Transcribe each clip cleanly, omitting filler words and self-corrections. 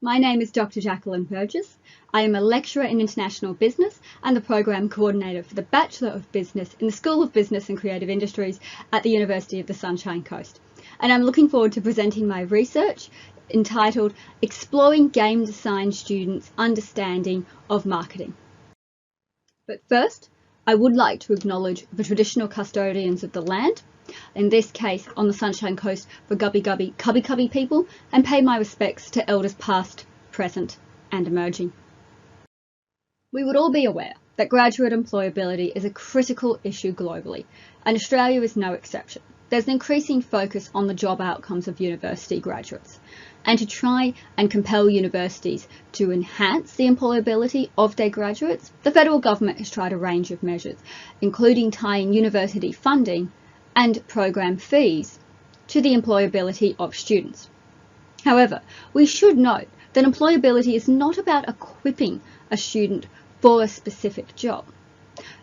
My name is Dr Jacqueline Burgess. I am a lecturer in international business and the program coordinator for the Bachelor of Business in the School of Business and Creative Industries at the University of the Sunshine Coast. And I'm looking forward to presenting my research entitled Exploring Game Design Students' Understanding of Marketing. But first, I would like to acknowledge the traditional custodians of the land, in this case on the Sunshine Coast, for Gubbi Cubbi people, and pay my respects to elders past, present and emerging. We would all be aware that graduate employability is a critical issue globally, and Australia is no exception. There's an increasing focus on the job outcomes of university graduates, and to try and compel universities to enhance the employability of their graduates, the federal government has tried a range of measures, including tying university funding and program fees to the employability of students. However, we should note that employability is not about equipping a student for a specific job.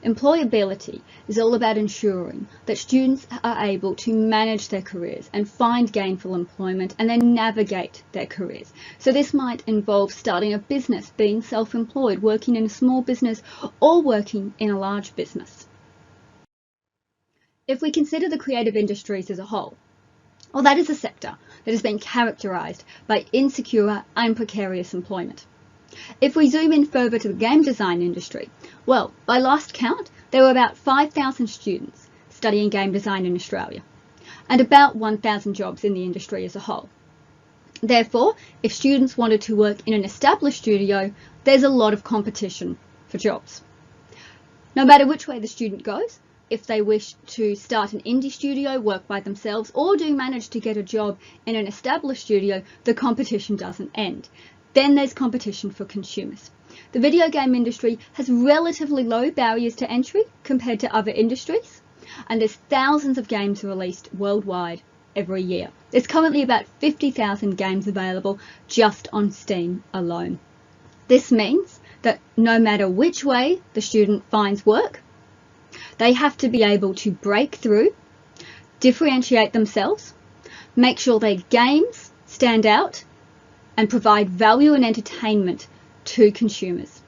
Employability is all about ensuring that students are able to manage their careers and find gainful employment and then navigate their careers. So this might involve starting a business, being self-employed, working in a small business, or working in a large business. If we consider the creative industries as a whole, well, that is a sector that has been characterised by insecure and precarious employment. If we zoom in further to the game design industry, well, by last count, there were about 5,000 students studying game design in Australia, and about 1,000 jobs in the industry as a whole. Therefore, if students wanted to work in an established studio, there's a lot of competition for jobs. No matter which way the student goes, if they wish to start an indie studio, work by themselves, or do manage to get a job in an established studio, the competition doesn't end. Then there's competition for consumers. The video game industry has relatively low barriers to entry compared to other industries, and there's thousands of games released worldwide every year. There's currently about 50,000 games available just on Steam alone. This means that no matter which way the student finds work, they have to be able to break through, differentiate themselves, make sure their games stand out, and provide value and entertainment to consumers.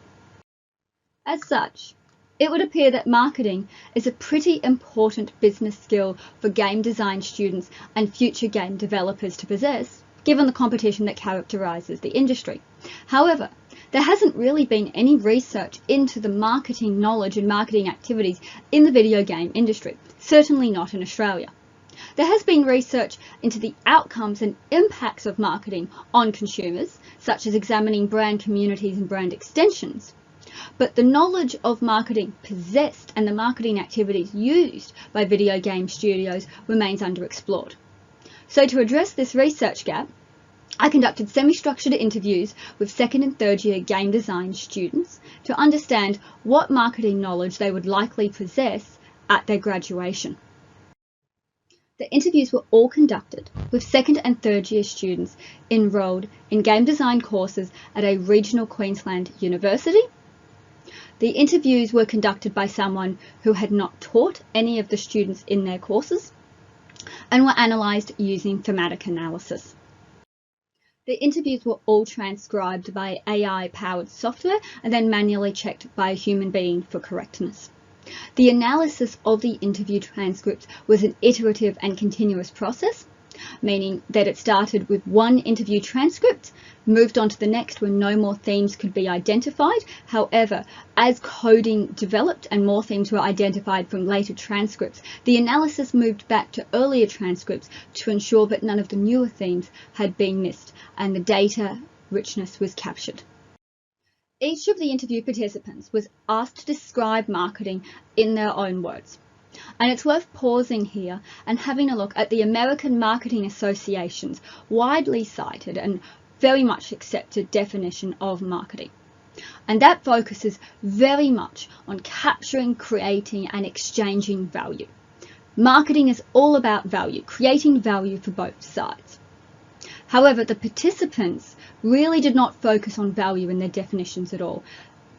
As such, it would appear that marketing is a pretty important business skill for game design students and future game developers to possess, given the competition that characterises the industry. However, there hasn't really been any research into the marketing knowledge and marketing activities in the video game industry, certainly not in Australia. There has been research into the outcomes and impacts of marketing on consumers, such as examining brand communities and brand extensions, but the knowledge of marketing possessed and the marketing activities used by video game studios remains underexplored. So to address this research gap, I conducted semi-structured interviews with second and third year game design students to understand what marketing knowledge they would likely possess at their graduation. The interviews were all conducted with second and third year students enrolled in game design courses at a regional Queensland university. The interviews were conducted by someone who had not taught any of the students in their courses and were analysed using thematic analysis. The interviews were all transcribed by AI-powered software and then manually checked by a human being for correctness. The analysis of the interview transcripts was an iterative and continuous process, meaning that it started with one interview transcript, moved on to the next when no more themes could be identified. However, as coding developed and more themes were identified from later transcripts, the analysis moved back to earlier transcripts to ensure that none of the newer themes had been missed and the data richness was captured. Each of the interview participants was asked to describe marketing in their own words. And it's worth pausing here and having a look at the American Marketing Association's widely cited and very much accepted definition of marketing. And that focuses very much on capturing, creating and exchanging value. Marketing is all about value, creating value for both sides. However, the participants really did not focus on value in their definitions at all.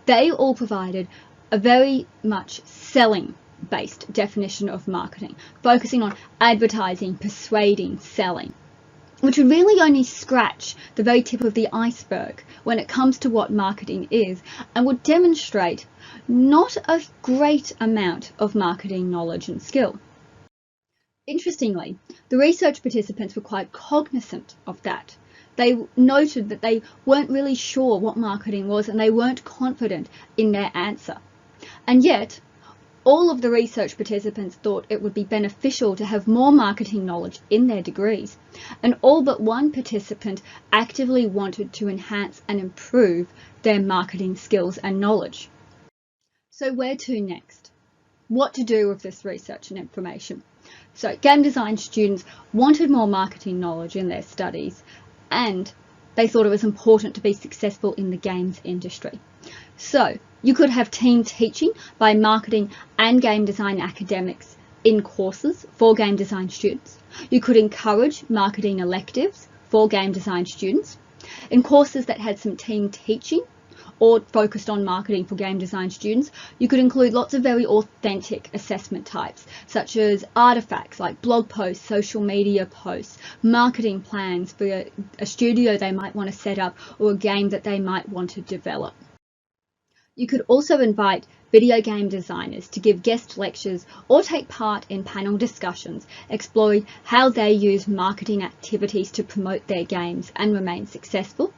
They all provided a very much selling-based definition of marketing, focusing on advertising, persuading, selling. which would really only scratch the very tip of the iceberg when it comes to what marketing is, and would demonstrate not a great amount of marketing knowledge and skill. Interestingly, the research participants were quite cognizant of that. They noted that they weren't really sure what marketing was, and they weren't confident in their answer. And yet, all of the research participants thought it would be beneficial to have more marketing knowledge in their degrees, and all but one participant actively wanted to enhance and improve their marketing skills and knowledge. So where to next? What to do with this research and information? So game design students wanted more marketing knowledge in their studies, and they thought it was important to be successful in the games industry. So you could have team teaching by marketing and game design academics in courses for game design students. You could encourage marketing electives for game design students. In courses that had some team teaching or focused on marketing for game design students, you could include lots of very authentic assessment types, such as artifacts like blog posts, social media posts, marketing plans for a studio they might want to set up or a game that they might want to develop. You could also invite video game designers to give guest lectures or take part in panel discussions exploring how they use marketing activities to promote their games and remain successful.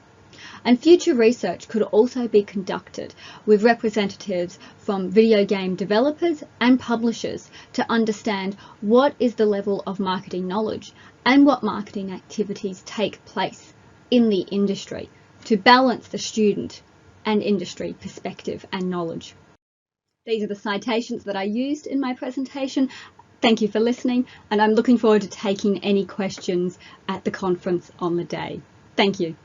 And future research could also be conducted with representatives from video game developers and publishers to understand what is the level of marketing knowledge and what marketing activities take place in the industry to balance the student and industry perspective and knowledge. These are the citations that I used in my presentation. Thank you for listening, and I'm looking forward to taking any questions at the conference on the day. Thank you.